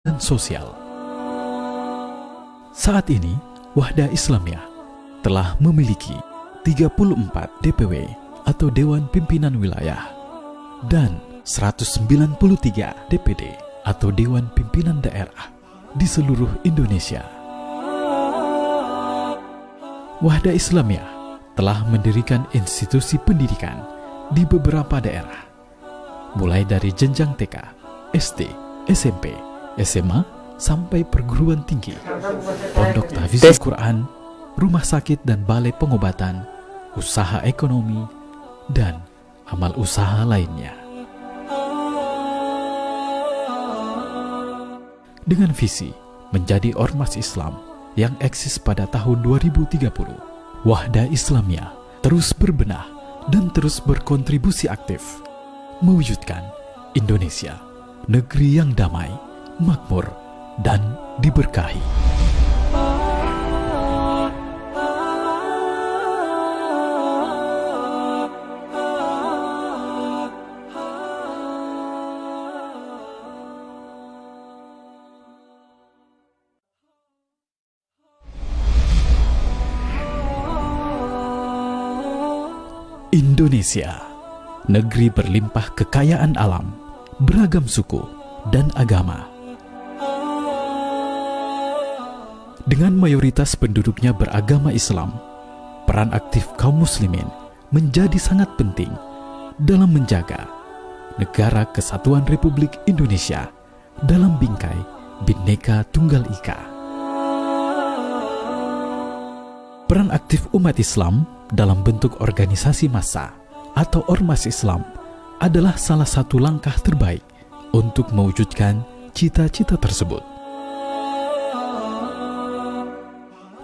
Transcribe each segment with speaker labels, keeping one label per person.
Speaker 1: dan sosial. Saat ini, Wahda Islamiyah telah memiliki 34 DPW atau Dewan Pimpinan Wilayah dan 193 DPD atau Dewan Pimpinan Daerah di seluruh Indonesia. Wahda Islamiyah telah mendirikan institusi pendidikan di beberapa daerah, mulai dari jenjang TK, SD, SMP, SMA, sampai perguruan tinggi, pondok tahfiz Quran, rumah sakit dan balai pengobatan, usaha ekonomi, dan amal usaha lainnya. Dengan visi menjadi ormas Islam yang eksis pada tahun 2030, Wahda Islamiyah terus berbenah dan terus berkontribusi aktif mewujudkan Indonesia, negeri yang damai, makmur, dan diberkahi. Indonesia, negeri berlimpah kekayaan alam, beragam suku dan agama. Dengan mayoritas penduduknya beragama Islam, peran aktif kaum muslimin menjadi sangat penting dalam menjaga Negara Kesatuan Republik Indonesia dalam bingkai Bhinneka Tunggal Ika. Peran aktif umat Islam dalam bentuk organisasi massa atau ormas Islam adalah salah satu langkah terbaik untuk mewujudkan cita-cita tersebut.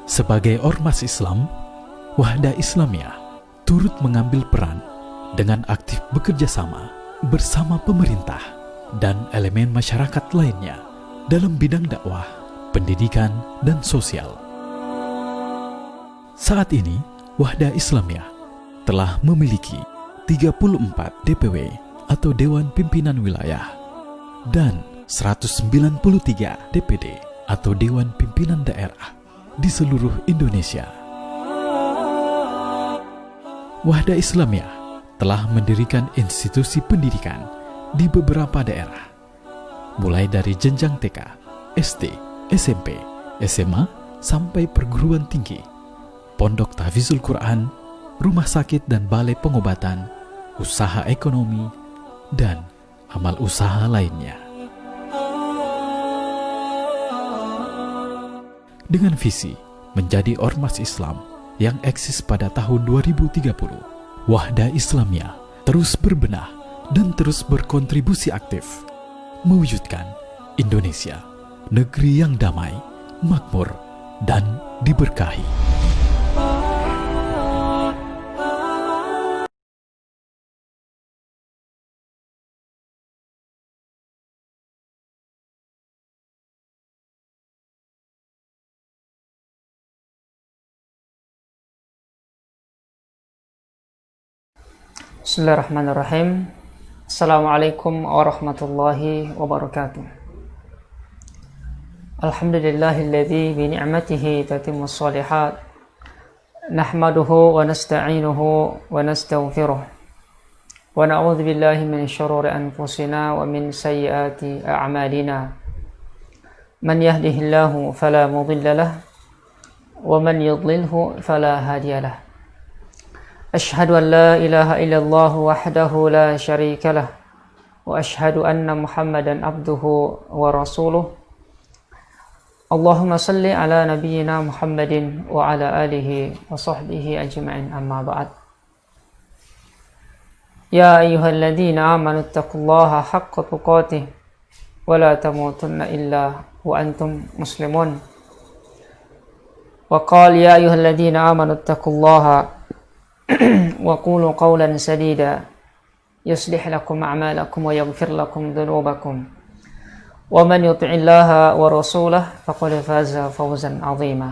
Speaker 1: Sebagai ormas Islam, Wahda Islamiyah turut mengambil peran dengan aktif bekerja sama bersama pemerintah dan elemen masyarakat lainnya dalam bidang dakwah, pendidikan, dan sosial. Saat ini, Wahda Islamiyah telah memiliki 34 DPW atau Dewan Pimpinan Wilayah dan 193 DPD atau Dewan Pimpinan Daerah di seluruh Indonesia. Wahda Islamiyah telah mendirikan institusi pendidikan di beberapa daerah, mulai dari jenjang TK, SD, SMP, SMA, sampai perguruan tinggi, pondok tahfizul Quran, rumah sakit dan balai pengobatan, usaha ekonomi, dan amal usaha lainnya. Dengan visi menjadi ormas Islam yang eksis pada tahun 2030, Wahda Islamiyah terus berbenah dan terus berkontribusi aktif mewujudkan Indonesia, negeri yang damai, makmur, dan diberkahi.
Speaker 2: Bismillahirrahmanirrahim. Assalamualaikum warahmatullahi wabarakatuh. Alhamdulillahilladzi bi ni'matihi tatimmus shalihat. Nahmaduhu wa nasta'inuhu wa nastaghfiruh. Wa na'udzu billahi min syururi anfusina wa min sayyiati a'malina. Man yahdihillahu fala mudilla lahu wa man yudlilhu fala hadiyalah. Ashhadu an la ilaha illallah wahdahu la syarika lah wa ashhadu anna Muhammadan abduhu wa rasuluh. Allahumma salli ala nabiyyina Muhammadin wa ala alihi wa sahbihi ajma'in, amma ba'd. Ya ayyuhalladzina amanu taqullaha haqqa tuqatih wa la tamutunna illa wa antum muslimun. Wa qala ya ayyuhalladzina amanu taqullaha وقولوا قولا سديدا يصلح لكم أعمالكم ويغفر لكم ذنوبكم ومن يطع الله ورسوله فقد فاز فوزا عظيما.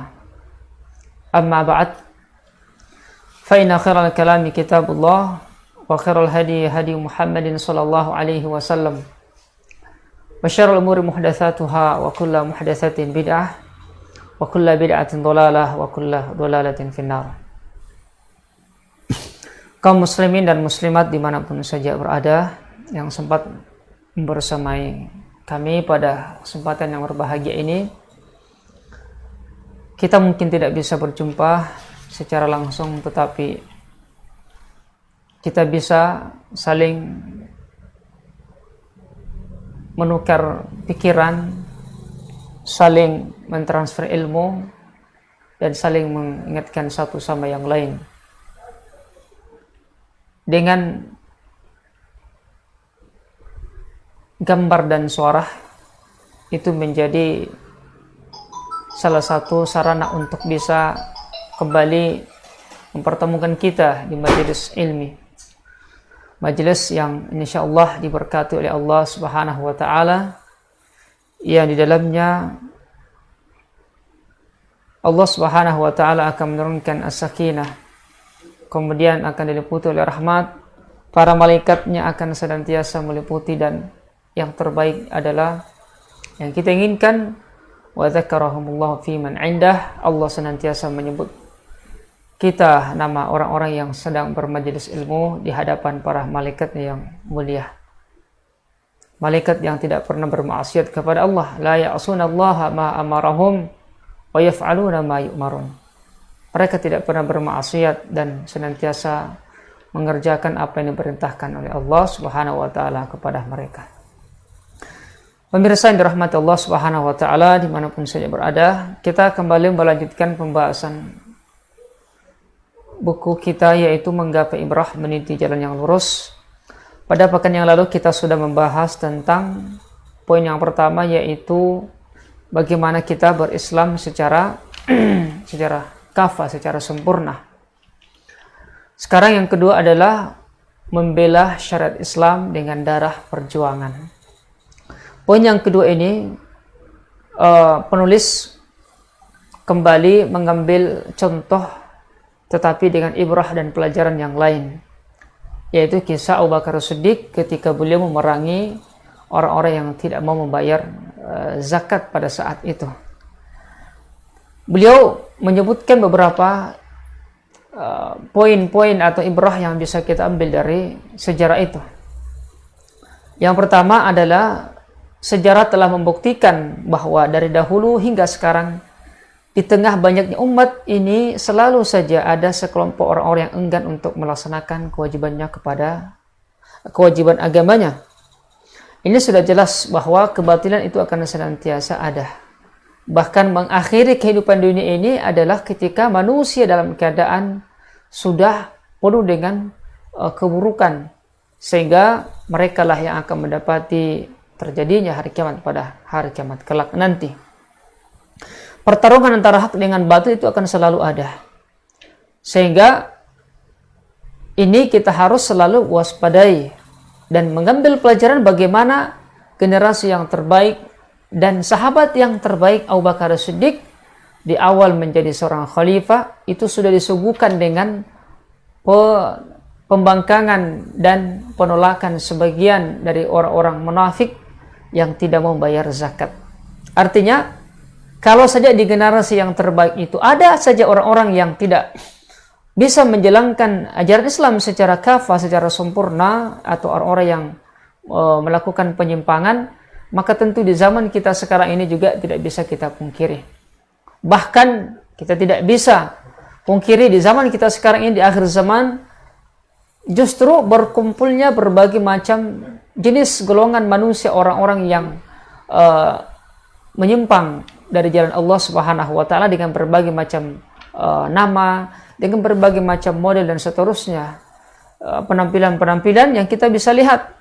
Speaker 2: أما بعد فإن خير الكلام كتاب الله وخير الهدي هدي محمد صلى الله عليه وسلم syarrul umuri muhdatsatuha wa kullu muhdatsatin bid'ah wa kullu bid'atin dhalalah wa kullu dhalalatin finnar. Kaum muslimin dan muslimat dimanapun saja berada yang sempat bersamai kami pada kesempatan yang berbahagia ini, kita mungkin tidak bisa berjumpa secara langsung, tetapi kita bisa saling menukar pikiran, saling mentransfer ilmu, dan saling mengingatkan satu sama yang lain. Dengan gambar dan suara itu menjadi salah satu sarana untuk bisa kembali mempertemukan kita di majelis ilmi. Majelis yang insyaallah diberkati oleh Allah Subhanahu wa taala, yang di dalamnya Allah Subhanahu wa taala akan menurunkan as-sakinah, kemudian akan diliputi oleh rahmat, para malaikatnya akan senantiasa meliputi, dan yang terbaik adalah yang kita inginkan, wa dzakarahumullahu fi man indah, Allah senantiasa menyebut kita nama orang-orang yang sedang bermajelis ilmu di hadapan para malaikatnya yang mulia. Malaikat yang tidak pernah bermaksiat kepada Allah, la ya'sunallaha ma amarahum wa yaf'aluna ma yu'marun. Mereka tidak pernah bermaksiat dan senantiasa mengerjakan apa yang diperintahkan oleh Allah Subhanahu wa taala kepada mereka. Pemirsa yang dirahmati Allah Subhanahu wa taala dimanapun saja berada, kita kembali melanjutkan pembahasan buku kita, yaitu Menggapai Ibrah Meniti Jalan yang Lurus. Pada pekan yang lalu kita sudah membahas tentang poin yang pertama, yaitu bagaimana kita berislam secara kafah, secara sempurna. Sekarang yang kedua adalah membela syariat Islam dengan darah perjuangan. Poin yang kedua ini penulis kembali mengambil contoh tetapi dengan ibrah dan pelajaran yang lain, yaitu kisah Abu Bakar Siddiq ketika beliau memerangi orang-orang yang tidak mau membayar zakat pada saat itu. Beliau menyebutkan beberapa poin-poin atau ibrah yang bisa kita ambil dari sejarah itu. Yang pertama adalah sejarah telah membuktikan bahwa dari dahulu hingga sekarang, di tengah banyaknya umat ini selalu saja ada sekelompok orang-orang yang enggan untuk melaksanakan kewajibannya kepada kewajiban agamanya. Ini sudah jelas bahwa kebatilan itu akan senantiasa ada. Bahkan mengakhiri kehidupan dunia ini adalah ketika manusia dalam keadaan sudah penuh dengan keburukan, sehingga merekalah yang akan mendapati terjadinya hari kiamat pada hari kiamat kelak nanti. Pertarungan antara hak dengan batil itu akan selalu ada. Sehingga ini kita harus selalu waspadai dan mengambil pelajaran bagaimana generasi yang terbaik dan sahabat yang terbaik Abu Bakar Siddiq di awal menjadi seorang khalifah itu sudah disuguhkan dengan pembangkangan dan penolakan sebagian dari orang-orang munafik yang tidak mau bayar zakat. Artinya, kalau saja di generasi yang terbaik itu ada saja orang-orang yang tidak bisa menjalankan ajaran Islam secara kafah, secara sempurna, atau orang-orang yang melakukan penyimpangan, maka tentu di zaman kita sekarang ini juga tidak bisa kita pungkiri. Bahkan kita tidak bisa pungkiri di zaman kita sekarang ini, di akhir zaman, justru berkumpulnya berbagai macam jenis golongan manusia, orang-orang yang menyimpang dari jalan Allah Subhanahu wa taala dengan berbagai macam nama, dengan berbagai macam model dan seterusnya. Penampilan-penampilan yang kita bisa lihat.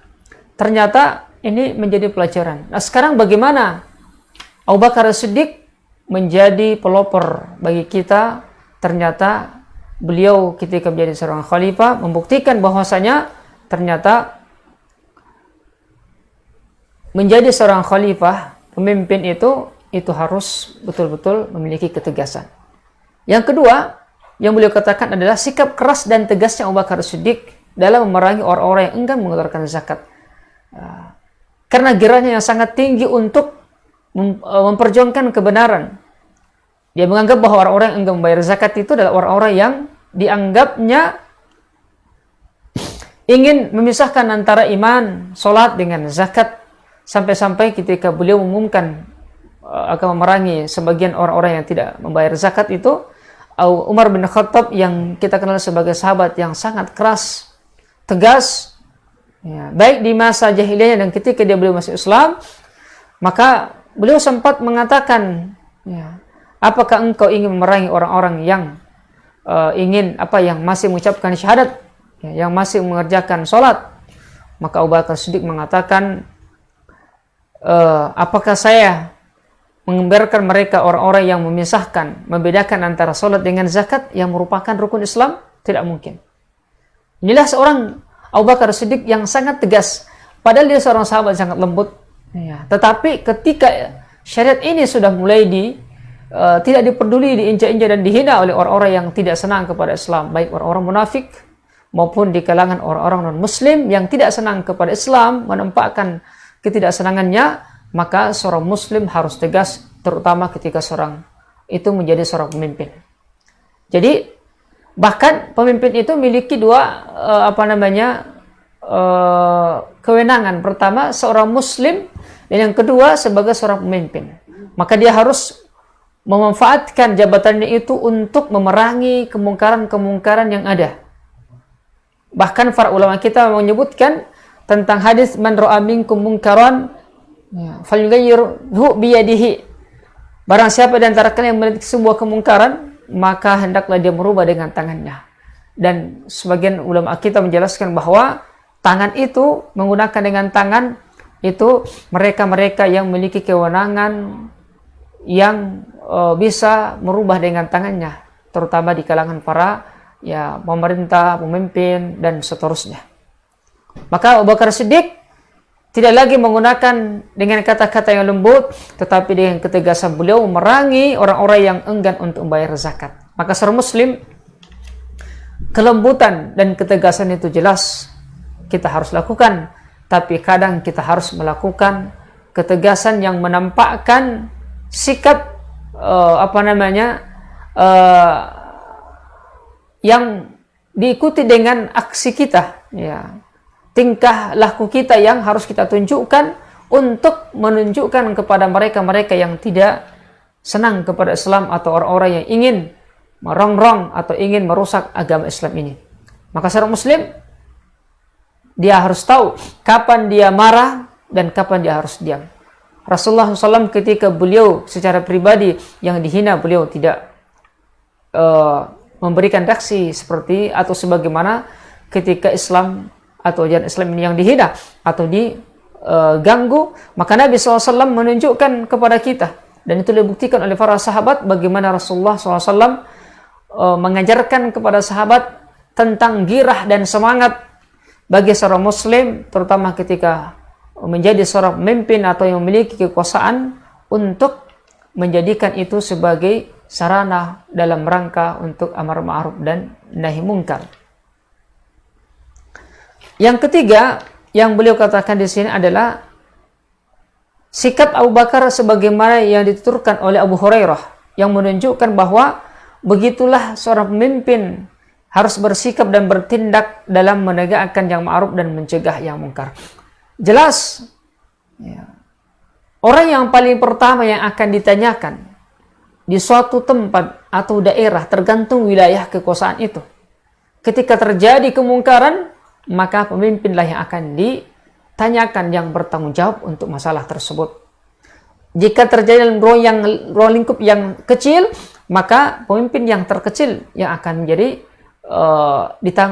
Speaker 2: Ternyata ini menjadi pelajaran. Nah, sekarang bagaimana Abu Bakar Siddiq menjadi pelopor bagi kita? Ternyata beliau ketika menjadi seorang khalifah membuktikan bahwasanya ternyata menjadi seorang khalifah, pemimpin itu harus betul-betul memiliki ketegasan. Yang kedua, yang beliau katakan adalah sikap keras dan tegasnya Abu Bakar Siddiq dalam memerangi orang-orang yang enggan mengeluarkan zakat. karena giranya yang sangat tinggi untuk memperjuangkan kebenaran. Dia menganggap bahwa orang-orang yang enggan membayar zakat itu adalah orang-orang yang dianggapnya ingin memisahkan antara iman, sholat dengan zakat, sampai-sampai ketika beliau mengumumkan akan memerangi sebagian orang-orang yang tidak membayar zakat itu, Umar bin Khattab yang kita kenal sebagai sahabat yang sangat keras, tegas, ya, baik di masa jahiliyah dan ketika beliau masuk Islam, maka beliau sempat mengatakan, ya, apakah engkau ingin memerangi orang-orang yang yang masih mengucapkan syahadat, ya, yang masih mengerjakan sholat? Maka Abu Bakar Siddiq mengatakan, apakah saya mengembarkan mereka orang-orang yang memisahkan, membedakan antara sholat dengan zakat yang merupakan rukun Islam? Tidak mungkin. Inilah seorang Abu Bakar Siddiq yang sangat tegas, padahal dia seorang sahabat sangat lembut. Ya, tetapi ketika syariat ini sudah mulai tidak diperduli, diinjak-injak dan dihina oleh orang-orang yang tidak senang kepada Islam, baik orang-orang munafik maupun di kalangan orang-orang non-muslim yang tidak senang kepada Islam, menampakkan ketidaksenangannya, maka seorang muslim harus tegas, terutama ketika seorang itu menjadi seorang pemimpin. Jadi bahkan pemimpin itu memiliki dua kewenangan. Pertama, seorang muslim, dan yang kedua sebagai seorang pemimpin. Maka dia harus memanfaatkan jabatannya itu untuk memerangi kemungkaran-kemungkaran yang ada. Bahkan para ulama kita menyebutkan tentang hadis man ra'a minkum munkaran falyughayyirhu biyadihi. Barang siapa di antara kalian yang melihat sebuah kemungkaran, maka hendaklah dia merubah dengan tangannya. Dan sebagian ulama kita menjelaskan bahwa tangan itu, menggunakan dengan tangan itu mereka-mereka yang memiliki kewenangan yang bisa merubah dengan tangannya, terutama di kalangan para pemerintah, pemimpin dan seterusnya. Maka Abu Bakar Siddiq tidak lagi menggunakan dengan kata-kata yang lembut, tetapi dengan ketegasan beliau memerangi orang-orang yang enggan untuk membayar zakat. Maka seorang muslim, kelembutan dan ketegasan itu jelas kita harus lakukan, tapi kadang kita harus melakukan ketegasan yang menampakkan sikap yang diikuti dengan aksi kita, ya, tingkah laku kita yang harus kita tunjukkan untuk menunjukkan kepada mereka-mereka yang tidak senang kepada Islam atau orang-orang yang ingin merongrong atau ingin merusak agama Islam ini. Maka seorang muslim, dia harus tahu kapan dia marah dan kapan dia harus diam. Rasulullah SAW ketika beliau secara pribadi yang dihina, beliau tidak memberikan reaksi seperti atau sebagaimana ketika Islam atau ajaran Islam ini yang dihina atau diganggu, maka Nabi SAW menunjukkan kepada kita, dan itu dibuktikan oleh para sahabat bagaimana Rasulullah SAW mengajarkan kepada sahabat tentang girah dan semangat bagi seorang muslim, terutama ketika menjadi seorang pemimpin atau yang memiliki kekuasaan, untuk menjadikan itu sebagai sarana dalam rangka untuk amar ma'ruf dan nahi munkar. Yang ketiga yang beliau katakan di sini adalah sikap Abu Bakar sebagaimana yang dituturkan oleh Abu Hurairah, yang menunjukkan bahwa begitulah seorang pemimpin harus bersikap dan bertindak dalam menegakkan yang ma'ruf dan mencegah yang munkar. Jelas, ya, orang yang paling pertama yang akan ditanyakan di suatu tempat atau daerah, tergantung wilayah kekuasaan itu, ketika terjadi kemungkaran, maka pemimpinlah yang akan ditanyakan, yang bertanggung jawab untuk masalah tersebut. Jika terjadi dalam ruang lingkup yang kecil, maka pemimpin yang terkecil yang akan menjadi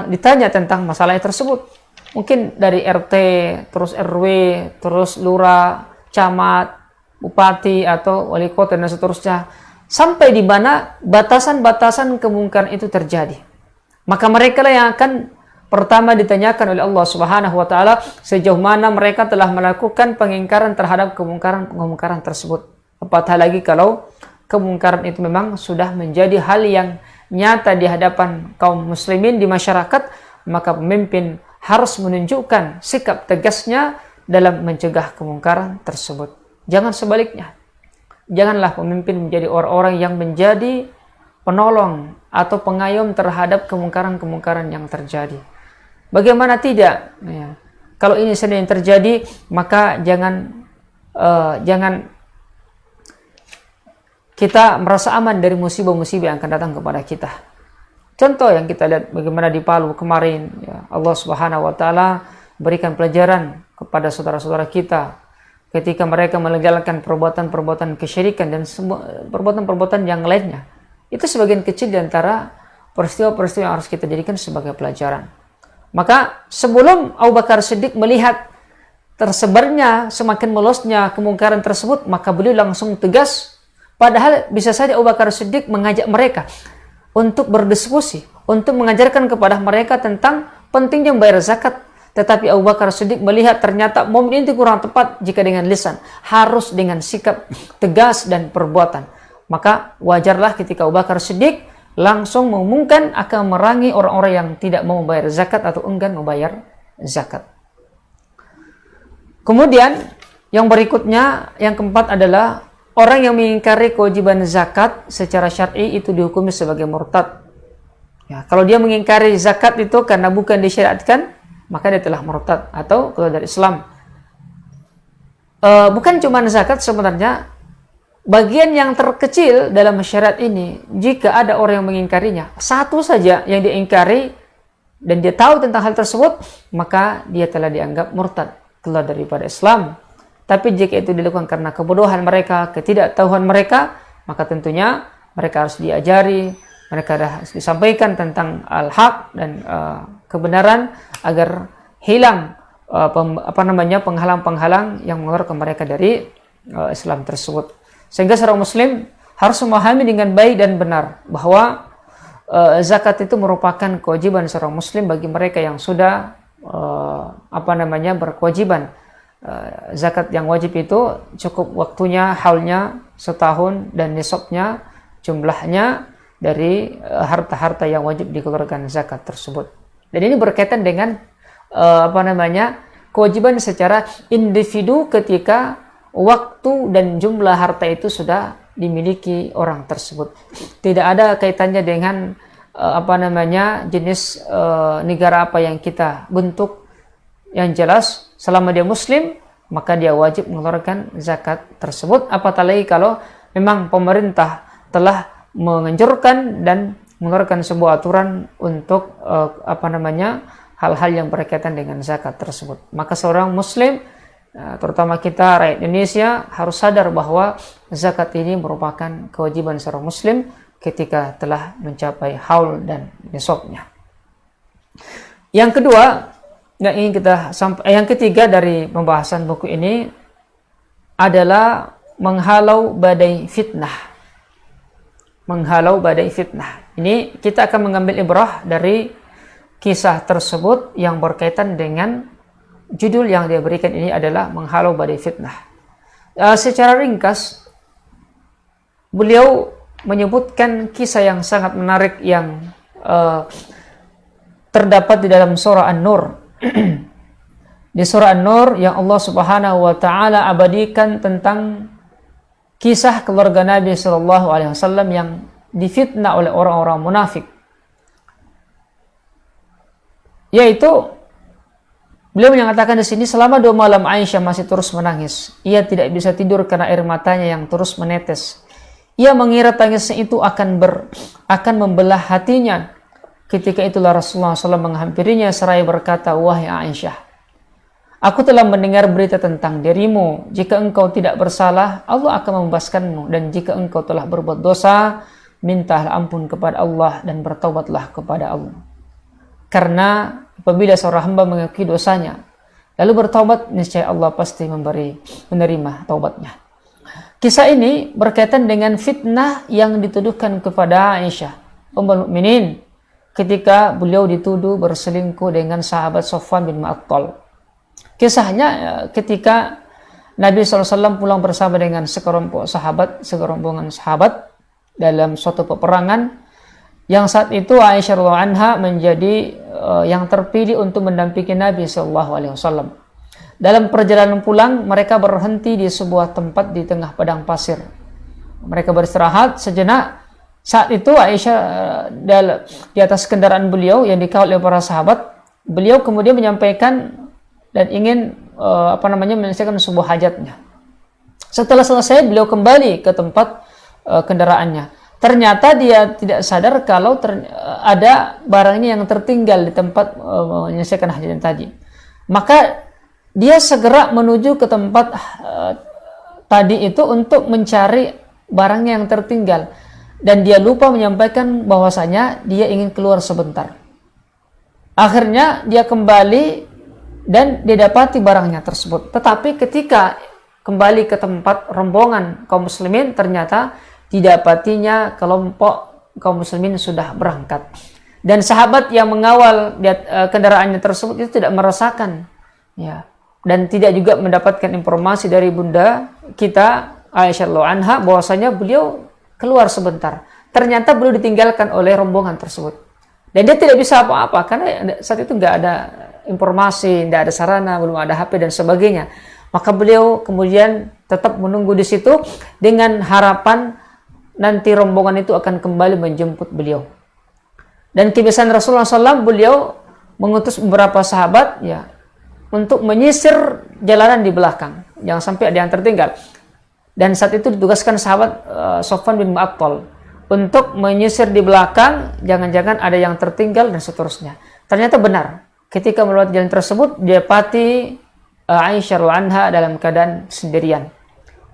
Speaker 2: ditanya tentang masalah tersebut. Mungkin dari RT, terus RW, terus lurah, camat, bupati atau wali kota dan seterusnya, sampai di mana batasan-batasan kemungkaran itu terjadi. Maka mereka lah yang akan pertama ditanyakan oleh Allah Subhanahu wa taala sejauh mana mereka telah melakukan pengingkaran terhadap kemungkaran tersebut. Apatah lagi kalau kemungkaran itu memang sudah menjadi hal yang nyata di hadapan kaum muslimin di masyarakat, maka pemimpin harus menunjukkan sikap tegasnya dalam mencegah kemungkaran tersebut. Jangan sebaliknya. Janganlah pemimpin menjadi orang-orang yang menjadi penolong atau pengayom terhadap kemungkaran-kemungkaran yang terjadi. Bagaimana tidak? Ya. Kalau ini sedang terjadi, maka jangan kita merasa aman dari musibah-musibah yang akan datang kepada kita. Contoh yang kita lihat bagaimana di Palu kemarin, ya, Allah Subhanahu wa taala berikan pelajaran kepada saudara-saudara kita ketika mereka meninggalkan perbuatan-perbuatan kesyirikan dan perbuatan-perbuatan yang lainnya. Itu sebagian kecil di antara peristiwa-peristiwa yang harus kita jadikan sebagai pelajaran. Maka sebelum Abu Bakar Siddiq melihat tersebarnya semakin meluasnya kemungkaran tersebut, maka beliau langsung tegas. Padahal bisa saja Abu Bakar Siddiq mengajak mereka untuk berdiskusi, untuk mengajarkan kepada mereka tentang pentingnya membayar zakat. Tetapi Abu Bakar Siddiq melihat ternyata momen ini kurang tepat jika dengan lisan, harus dengan sikap tegas dan perbuatan. Maka wajarlah ketika Abu Bakar Siddiq langsung mengumumkan akan merangi orang-orang yang tidak mau membayar zakat atau enggan membayar zakat. Kemudian yang berikutnya, yang keempat adalah orang yang mengingkari kewajiban zakat secara syar'i itu dihukumi sebagai murtad. Ya, kalau dia mengingkari zakat itu karena bukan disyariatkan, maka dia telah murtad atau keluar dari Islam. Bukan cuma zakat sebenarnya, bagian yang terkecil dalam syariat ini, jika ada orang yang mengingkarinya, satu saja yang diingkari dan dia tahu tentang hal tersebut, maka dia telah dianggap murtad, keluar daripada Islam. Tapi jika itu dilakukan karena kebodohan mereka, ketidaktahuan mereka, maka tentunya mereka harus diajari, mereka harus disampaikan tentang al-haq dan kebenaran agar hilang penghalang-penghalang yang mengeluarkan mereka dari Islam tersebut. Sehingga seorang muslim harus memahami dengan baik dan benar bahwa zakat itu merupakan kewajiban seorang muslim bagi mereka yang sudah berkewajiban. Zakat yang wajib itu cukup waktunya, haulnya setahun, dan nisabnya jumlahnya dari harta-harta yang wajib dikeluarkan zakat tersebut. Dan ini berkaitan dengan kewajiban secara individu ketika waktu dan jumlah harta itu sudah dimiliki orang tersebut. Tidak ada kaitannya dengan jenis negara apa yang kita bentuk. Yang jelas selama dia muslim, maka dia wajib mengeluarkan zakat tersebut. Apatah lagi kalau memang pemerintah telah menganjurkan dan mengeluarkan sebuah aturan untuk hal-hal yang berkaitan dengan zakat tersebut. Maka seorang muslim, terutama kita rakyat Indonesia, harus sadar bahwa zakat ini merupakan kewajiban seorang muslim ketika telah mencapai haul dan nisabnya. Yang kedua, yang ketiga dari pembahasan buku ini adalah menghalau badai fitnah. Menghalau badai fitnah. Ini kita akan mengambil ibrah dari kisah tersebut yang berkaitan dengan judul yang dia berikan ini adalah menghalau badai fitnah. Secara ringkas, beliau menyebutkan kisah yang sangat menarik yang terdapat di dalam surah An-Nur. Di surah An-Nur yang Allah Subhanahu wa taala abadikan tentang kisah keluarga Nabi sallallahu alaihi wasallam yang difitnah oleh orang-orang munafik. Yaitu beliau menyatakan di sini, selama 2 malam Aisyah masih terus menangis. Ia tidak bisa tidur karena air matanya yang terus menetes. Ia mengira tangisnya itu akan membelah hatinya. Ketika itulah Rasulullah SAW menghampirinya seraya berkata, "Wahai Aisyah, aku telah mendengar berita tentang dirimu. Jika engkau tidak bersalah, Allah akan membebaskanmu. Dan jika engkau telah berbuat dosa, mintalah ampun kepada Allah dan bertaubatlah kepada Allah. Karena apabila seorang hamba mengakui dosanya, lalu bertaubat, niscaya Allah pasti menerima taubatnya." Kisah ini berkaitan dengan fitnah yang dituduhkan kepada Aisyah, Ummul Mukminin, ketika beliau dituduh berselingkuh dengan sahabat Safwan bin Mu'attal. Kisahnya ketika Nabi SAW pulang bersama dengan segerombolan sahabat dalam suatu peperangan, yang saat itu Aisyah radhiyallahu anha menjadi yang terpilih untuk mendampingi Nabi SAW. Dalam perjalanan pulang, mereka berhenti di sebuah tempat di tengah padang pasir. Mereka beristirahat sejenak. Saat itu Aisyah di atas kendaraan beliau yang dikawal oleh para sahabat. Beliau kemudian menyampaikan dan ingin menyelesaikan sebuah hajatnya. Setelah selesai, beliau kembali ke tempat kendaraannya. Ternyata dia tidak sadar kalau ada barangnya yang tertinggal di tempat menyelesaikan hajatnya tadi. Maka dia segera menuju ke tempat tadi itu untuk mencari barangnya yang tertinggal, dan dia lupa menyampaikan bahwasanya dia ingin keluar sebentar. Akhirnya dia kembali dan dia dapati barangnya tersebut. Tetapi ketika kembali ke tempat rombongan kaum muslimin, ternyata didapatinya kelompok kaum muslimin sudah berangkat. Dan sahabat yang mengawal kendaraannya tersebut itu tidak merasakan, ya, dan tidak juga mendapatkan informasi dari bunda kita Aisyah radhiyallahu anha bahwasanya beliau keluar sebentar. Ternyata beliau ditinggalkan oleh rombongan tersebut, dan dia tidak bisa apa-apa karena saat itu nggak ada informasi, nggak ada sarana, belum ada HP dan sebagainya. Maka beliau kemudian tetap menunggu di situ dengan harapan nanti rombongan itu akan kembali menjemput beliau. Dan kebiasaan Rasulullah SAW, beliau mengutus beberapa sahabat, ya, untuk menyisir jalanan di belakang, jangan sampai ada yang tertinggal. Dan saat itu ditugaskan sahabat Sofwan bin Mu'attal untuk menyisir di belakang, jangan-jangan ada yang tertinggal dan seterusnya. Ternyata benar, ketika melewati jalan tersebut, didapati Aisyah radhiyallahu anha dalam keadaan sendirian.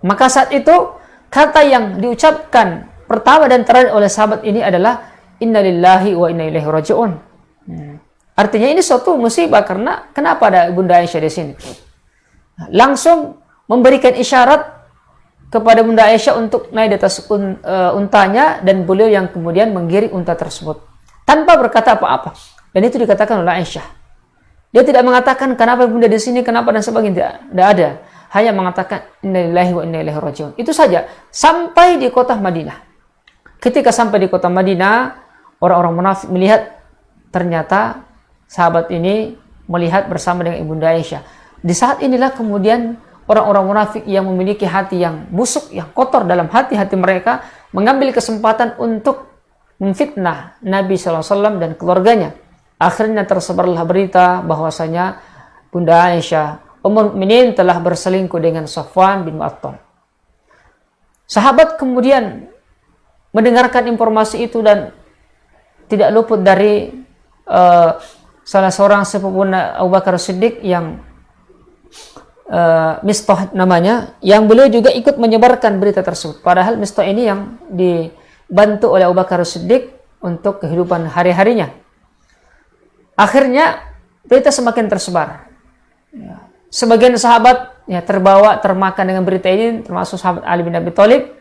Speaker 2: Maka saat itu kata yang diucapkan pertama dan terakhir oleh sahabat ini adalah Inna lillahi wa inna ilaihi raji'un. Artinya ini suatu musibah, karena kenapa ada Bunda Aisyah di sini? Langsung memberikan isyarat kepada Bunda Aisyah untuk naik di atas untanya, dan beliau yang kemudian menggiring unta tersebut tanpa berkata apa-apa. Dan itu dikatakan oleh Aisyah. Dia tidak mengatakan kenapa Bunda di sini, kenapa dan sebagainya, tidak ada. Hanya mengatakan Inna lillahi wa inna ilaihi raji'un. Itu saja sampai di kota Madinah. Ketika sampai di kota Madinah, orang-orang munafik melihat, ternyata sahabat ini melihat bersama dengan Ibunda Aisyah. Di saat inilah kemudian orang-orang munafik yang memiliki hati yang busuk, yang kotor dalam hati-hati mereka, mengambil kesempatan untuk memfitnah Nabi SAW dan keluarganya. Akhirnya tersebarlah berita bahwasanya Bunda Aisyah Ummul Mukminin telah berselingkuh dengan Sofwan bin Mu'attal. Sahabat kemudian mendengarkan informasi itu dan tidak luput dari salah seorang sepupu Abu Bakar Siddiq yang Mistah namanya, yang beliau juga ikut menyebarkan berita tersebut. Padahal Mistah ini yang dibantu oleh Abu Bakar Siddiq untuk kehidupan hari-harinya. Akhirnya berita semakin tersebar. Sebagian sahabat termakan dengan berita ini, termasuk sahabat Ali bin Abi Thalib.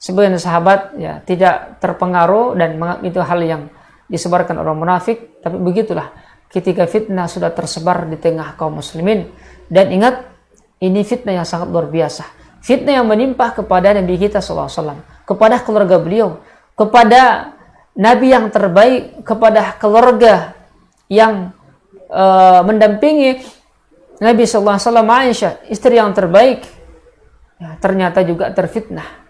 Speaker 2: Sebagian sahabat tidak terpengaruh dan menganggap itu hal yang disebarkan orang munafik. Tapi begitulah ketika fitnah sudah tersebar di tengah kaum muslimin. Dan ingat, ini fitnah yang sangat luar biasa. Fitnah yang menimpa kepada Nabi kita SAW, kepada keluarga beliau, kepada Nabi yang terbaik, kepada keluarga yang mendampingi Nabi SAW, Aisyah, istri yang terbaik, ternyata juga terfitnah.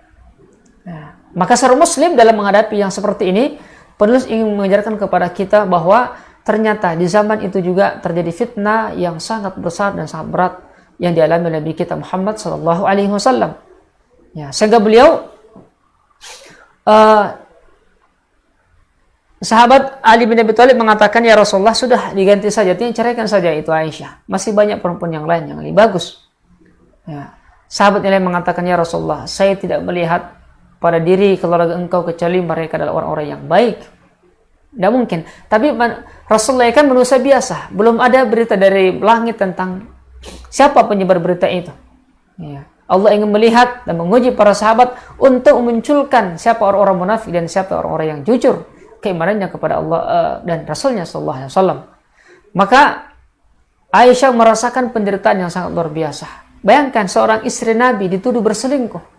Speaker 2: Maka seorang muslim dalam menghadapi yang seperti ini, penulis ingin mengajarkan kepada kita bahwa ternyata di zaman itu juga terjadi fitnah yang sangat besar dan sangat berat yang dialami oleh Nabi kita Muhammad SAW. Sehingga beliau, sahabat Ali bin Abi Thalib mengatakan, ya Rasulullah, sudah diganti saja, ceraikan saja itu Aisyah. Masih banyak perempuan yang lain yang lebih bagus. Sahabat yang lain mengatakan, ya Rasulullah, saya tidak melihat pada diri keluarga engkau kecuali mereka adalah orang-orang yang baik. Tidak mungkin. Tapi Rasulullah kan manusia biasa. Belum ada berita dari langit tentang siapa penyebar berita itu. Allah ingin melihat dan menguji para sahabat untuk memunculkan siapa orang-orang munafik dan siapa orang-orang yang jujur keimanannya kepada Allah dan Rasulnya SAW. Maka Aisyah merasakan penderitaan yang sangat luar biasa. Bayangkan seorang istri Nabi dituduh berselingkuh.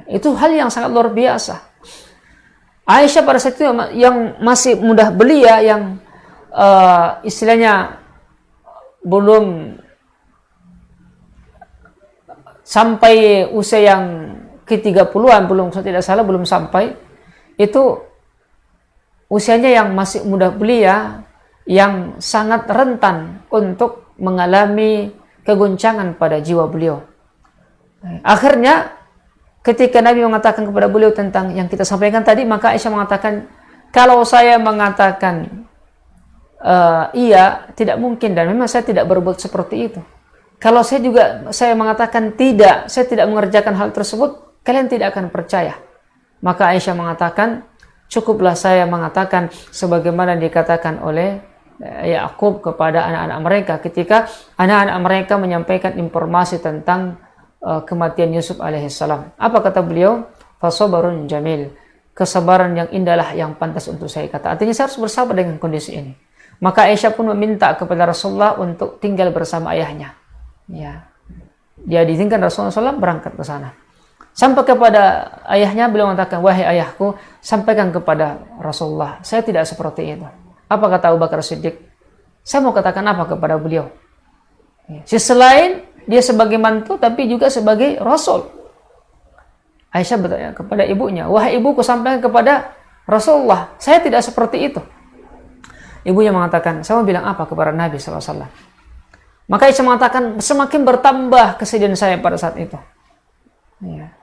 Speaker 2: Itu hal yang sangat luar biasa. Aisyah pada saat itu yang masih muda belia, yang istilahnya belum sampai usia yang ke-30-an, belum, saya tidak salah, belum sampai, itu usianya yang masih muda belia, yang sangat rentan untuk mengalami kegoncangan pada jiwa beliau. Akhirnya ketika Nabi mengatakan kepada beliau tentang yang kita sampaikan tadi, maka Aisyah mengatakan, kalau saya mengatakan iya, tidak mungkin, dan memang saya tidak berbuat seperti itu. Kalau saya mengatakan tidak, saya tidak mengerjakan hal tersebut, kalian tidak akan percaya. Maka Aisyah mengatakan, cukuplah saya mengatakan sebagaimana dikatakan oleh Yakub kepada anak-anak mereka ketika anak-anak mereka menyampaikan informasi tentang kematian Yusuf alaihissalam. Apa kata beliau? Fasabarun jamil. Kesabaran yang indahlah yang pantas untuk saya kata. Artinya saya harus bersabar dengan kondisi ini. Maka Aisyah pun meminta kepada Rasulullah untuk tinggal bersama ayahnya. Ya. Dia diizinkan Rasulullah SAW berangkat ke sana. Sampai kepada ayahnya, beliau mengatakan, wahai ayahku, sampaikan kepada Rasulullah, saya tidak seperti itu. Apa kata Abu Bakar Siddiq? Saya mau katakan apa kepada beliau? Selain dia sebagai mantu, tapi juga sebagai Rasul. Aisyah bertanya kepada ibunya, wahai ibuku, sampaikan kepada Rasulullah, saya tidak seperti itu. Ibunya mengatakan, saya mau bilang apa kepada Nabi SAW? Maka Aisyah mengatakan, semakin bertambah kesedihan saya pada saat itu. Ya.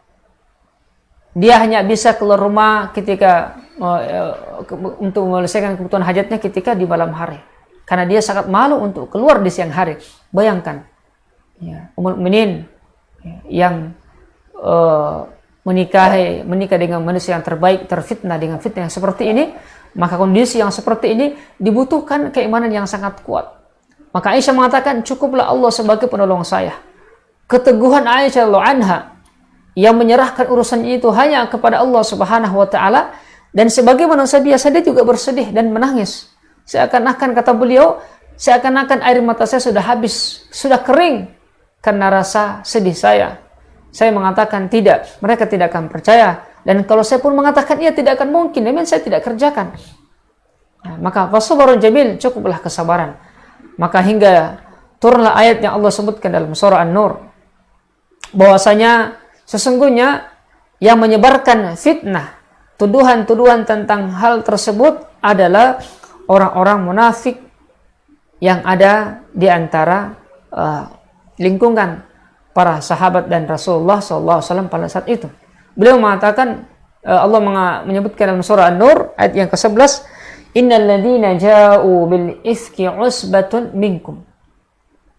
Speaker 2: Dia hanya bisa keluar rumah ketika untuk menyelesaikan kebutuhan hajatnya ketika di malam hari, karena dia sangat malu untuk keluar di siang hari. Bayangkan, ya, Ummul Mukminin yang menikah dengan manusia yang terbaik, terfitnah dengan fitnah yang seperti ini, maka kondisi yang seperti ini dibutuhkan keimanan yang sangat kuat. Maka Aisyah mengatakan, cukuplah Allah sebagai penolong saya. Keteguhan Aisyah radhiyallahu anha yang menyerahkan urusan itu hanya kepada Allah Subhanahu wa taala, dan sebagai manusia biasa dia juga bersedih dan menangis. Seakan-akan, kata beliau, seakan-akan air mata saya sudah habis, sudah kering karena rasa sedih saya. Saya mengatakan tidak, mereka tidak akan percaya, dan kalau saya pun mengatakan iya, tidak akan mungkin, memang saya tidak kerjakan. Nah, maka fasabarun jamil, cukuplah kesabaran. Maka hingga turunlah ayat yang Allah sebutkan dalam surah An-Nur, bahwasanya sesungguhnya yang menyebarkan fitnah, tuduhan-tuduhan tentang hal tersebut adalah orang-orang munafik yang ada di antara lingkungan para sahabat dan Rasulullah SAW pada saat itu. Beliau mengatakan, Allah menyebutkan dalam surah An-Nur ayat yang ke-11, innal ladzina ja'u bil ifki usbatun minkum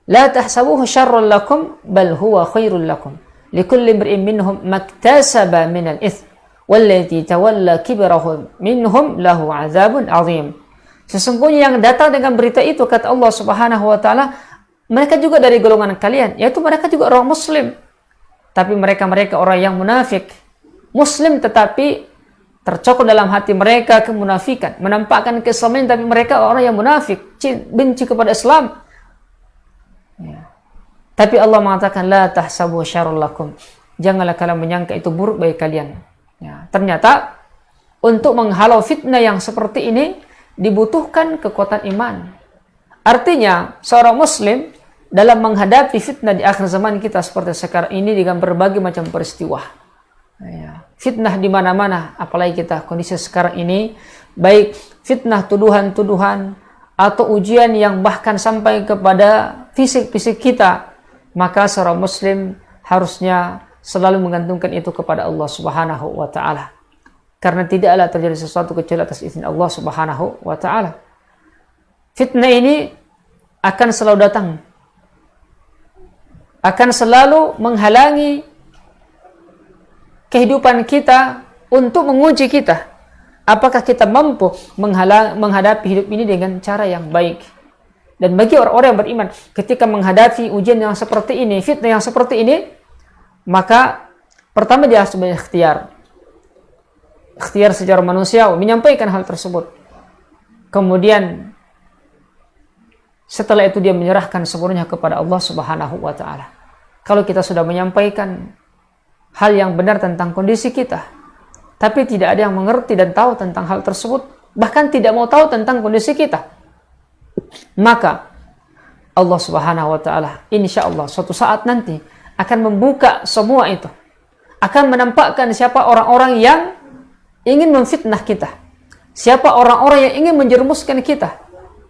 Speaker 2: la tahsabuhu syarran lakum bal huwa khairul lakum likulli imrin minhum maktasaba minal its walladzi tawalla kibrahu minhum lahu azabun azim. Sesungguhnya yang datang dengan berita itu, kata Allah Subhanahu wa taala, mereka juga dari golongan kalian, yaitu mereka juga orang muslim, tapi mereka orang yang munafik. Muslim tetapi tercokol dalam hati mereka kemunafikan, menampakkan keislaman tapi mereka orang yang munafik, benci kepada Islam. Ya. Tapi Allah mengatakan, la tahsabu syarrul lakum, janganlah kalian menyangka itu buruk bagi kalian. Ya. Ternyata untuk menghalau fitnah yang seperti ini dibutuhkan kekuatan iman. Artinya seorang muslim dalam menghadapi fitnah di akhir zaman kita seperti sekarang ini dengan berbagai macam peristiwa. Ya. Fitnah di mana-mana, apalagi kita kondisi sekarang ini, baik fitnah tuduhan-tuduhan atau ujian yang bahkan sampai kepada fisik-fisik kita, maka seorang muslim harusnya selalu menggantungkan itu kepada Allah Subhanahu wa taala. Karena tidaklah terjadi sesuatu kecuali atas izin Allah Subhanahu wa taala. Fitnah ini akan selalu datang, akan selalu menghalangi kehidupan kita untuk menguji kita. Apakah kita mampu menghadapi hidup ini dengan cara yang baik? Dan bagi orang-orang yang beriman, ketika menghadapi ujian yang seperti ini, fitnah yang seperti ini, maka pertama dia harus berikhtiar. Ikhtiar secara manusia menyampaikan hal tersebut. Kemudian setelah itu dia menyerahkan sepenuhnya kepada Allah Subhanahu wa taala. Kalau kita sudah menyampaikan hal yang benar tentang kondisi kita, tapi tidak ada yang mengerti dan tahu tentang hal tersebut, bahkan tidak mau tahu tentang kondisi kita, maka Allah Subhanahu wa taala insya Allah suatu saat nanti akan membuka semua itu, akan menampakkan siapa orang-orang yang ingin memfitnah kita, siapa orang-orang yang ingin menjerumuskan kita.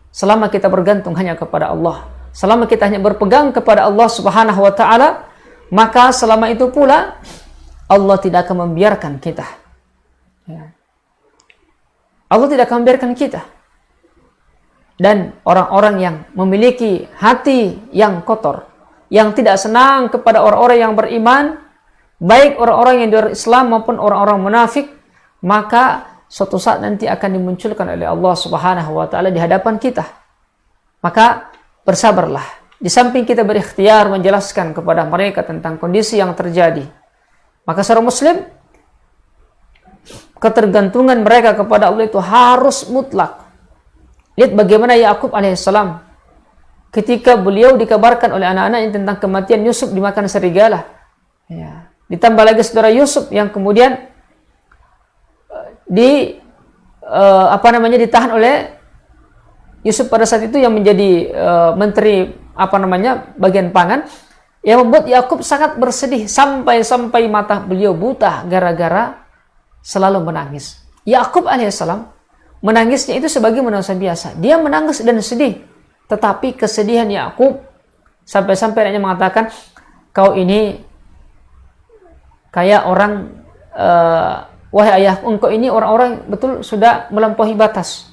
Speaker 2: Selama kita bergantung hanya kepada Allah, selama kita hanya berpegang kepada Allah Subhanahu wa taala, maka selama itu pula Allah tidak akan membiarkan kita. Ya. Allah tidak akan membiarkan kita. Dan orang-orang yang memiliki hati yang kotor, yang tidak senang kepada orang-orang yang beriman, baik orang-orang yang dari Islam maupun orang-orang munafik, maka suatu saat nanti akan dimunculkan oleh Allah Subhanahu wa taala di hadapan kita. Maka bersabarlah. Di samping kita berikhtiar menjelaskan kepada mereka tentang kondisi yang terjadi, maka seorang muslim, ketergantungan mereka kepada Allah itu harus mutlak. Lihat bagaimana Yakub alaihissalam ketika beliau dikabarkan oleh anak-anaknya tentang kematian Yusuf dimakan serigala. Ya. Ditambah lagi saudara Yusuf yang kemudian ditahan oleh Yusuf pada saat itu yang menjadi menteri bagian pangan, yang membuat Yakub sangat bersedih sampai mata beliau buta gara-gara selalu menangis. Yakub alaihissalam menangisnya itu sebagai manusia biasa. Dia menangis dan sedih, tetapi kesedihan Yakub sampai-sampai anaknya mengatakan, kau ini kayak orang wahai ayah, engkau ini orang-orang betul sudah melampaui batas.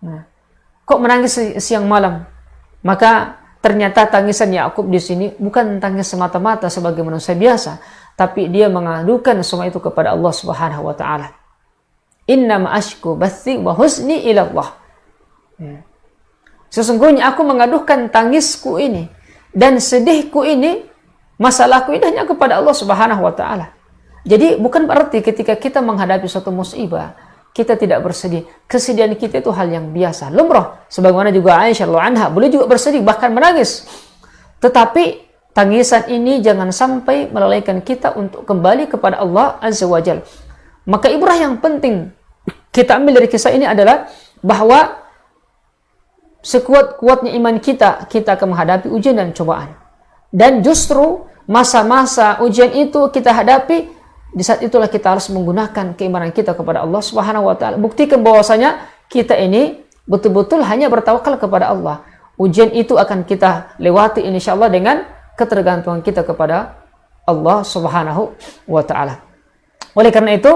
Speaker 2: Nah, kok menangis siang malam? Maka ternyata tangisan Yakub di sini bukan tangis semata-mata sebagai manusia biasa, tapi dia mengadukan semua itu kepada Allah Subhanahu wa taala. Innama ashku bathi wa husni ila Allah. Sesungguhnya aku mengadukan tangisku ini dan sedihku ini, masalahku ini hanya kepada Allah Subhanahu wa taala. Jadi bukan berarti ketika kita menghadapi suatu musibah kita tidak bersedih. Kesedihan kita itu hal yang biasa, lumrah. Sebagaimana juga Aisyah radhiyallahu anha, beliau juga bersedih bahkan menangis. Tetapi tangisan ini jangan sampai melalaikan kita untuk kembali kepada Allah Azza wa Jalla. Maka ibrah yang penting kita ambil dari kisah ini adalah bahwa sekuat-kuatnya iman kita akan menghadapi ujian dan cobaan. Dan justru masa-masa ujian itu kita hadapi, di saat itulah kita harus menggunakan keimanan kita kepada Allah Subhanahu wa taala. Buktikan bahwasanya kita ini betul-betul hanya bertawakal kepada Allah. Ujian itu akan kita lewati insyaallah dengan ketergantungan kita kepada Allah Subhanahu wa taala. Oleh karena itu,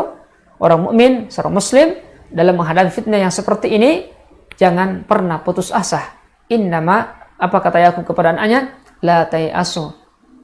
Speaker 2: orang mukmin, seorang muslim dalam menghadapi fitnah yang seperti ini jangan pernah putus asa. Innama, apa kata Yakub kepada anaknya? La tayasu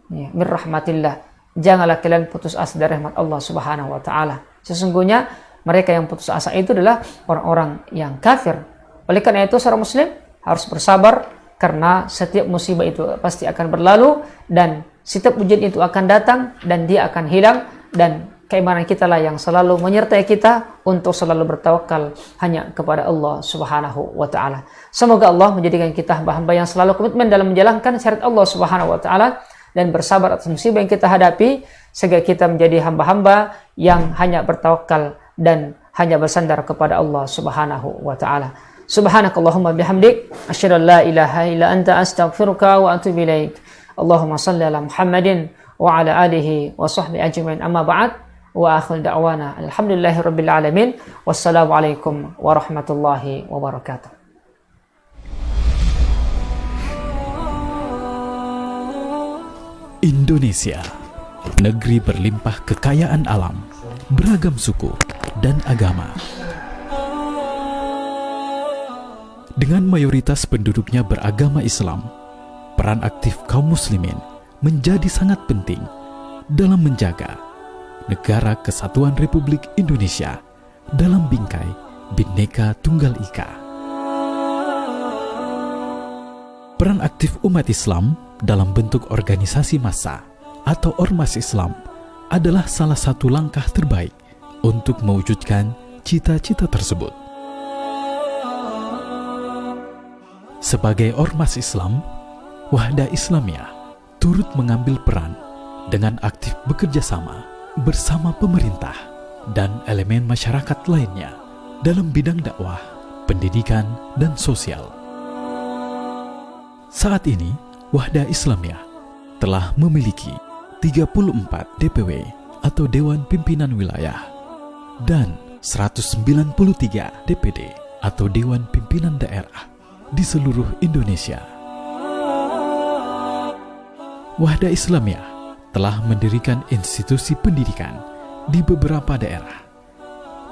Speaker 2: min rahmatillah. Janganlah kalian putus asa dari rahmat Allah Subhanahu wa taala. Sesungguhnya mereka yang putus asa itu adalah orang-orang yang kafir. Oleh karena itu seorang muslim harus bersabar, karena setiap musibah itu pasti akan berlalu dan setiap ujian itu akan datang dan dia akan hilang, dan keimanan kita lah yang selalu menyertai kita untuk selalu bertawakal hanya kepada Allah Subhanahu wa taala. Semoga Allah menjadikan kita hamba-hamba yang selalu komitmen dalam menjalankan syariat Allah Subhanahu wa taala dan bersabar atas musibah yang kita hadapi, sehingga kita menjadi hamba-hamba yang hanya bertawakal dan hanya bersandar kepada Allah Subhanahu wa taala. Subhanakallahumma bihamdik, asyhadu an la ilaha illa anta, astaghfiruka wa atubu ilaik. Allahumma shalli ala Muhammadin wa ala alihi wa sahbihi ajmain. Amma ba'd, wa akhir da'wana alhamdulillahi rabbil alamin. Wassalamu alaikum warahmatullahi wabarakatuh.
Speaker 1: Indonesia, negeri berlimpah kekayaan alam, beragam suku dan agama. Dengan mayoritas penduduknya beragama Islam, peran aktif kaum muslimin menjadi sangat penting dalam menjaga Negara Kesatuan Republik Indonesia dalam bingkai Bhinneka Tunggal Ika. Peran aktif umat Islam dalam bentuk organisasi massa atau ormas Islam adalah salah satu langkah terbaik untuk mewujudkan cita-cita tersebut. Sebagai ormas Islam, Wahda Islamiyah turut mengambil peran dengan aktif bekerja sama bersama pemerintah dan elemen masyarakat lainnya dalam bidang dakwah, pendidikan, dan sosial. Saat ini, Wahda Islamiyah telah memiliki 34 DPW atau Dewan Pimpinan Wilayah, dan 193 DPD atau Dewan Pimpinan Daerah di seluruh Indonesia. Wahda Islamiyah telah mendirikan institusi pendidikan di beberapa daerah,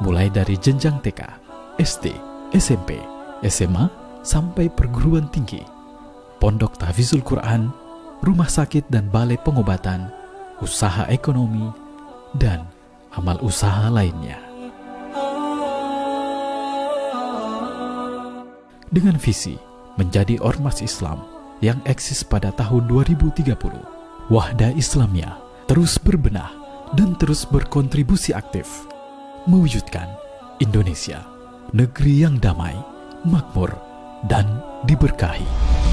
Speaker 1: mulai dari jenjang TK, SD, SMP, SMA, sampai perguruan tinggi, pondok tahfizul Quran, rumah sakit dan balai pengobatan, usaha ekonomi, dan amal usaha lainnya. Dengan visi menjadi ormas Islam yang eksis pada tahun 2030, Wahda Islamiyah terus berbenah dan terus berkontribusi aktif mewujudkan Indonesia, negeri yang damai, makmur, dan diberkahi.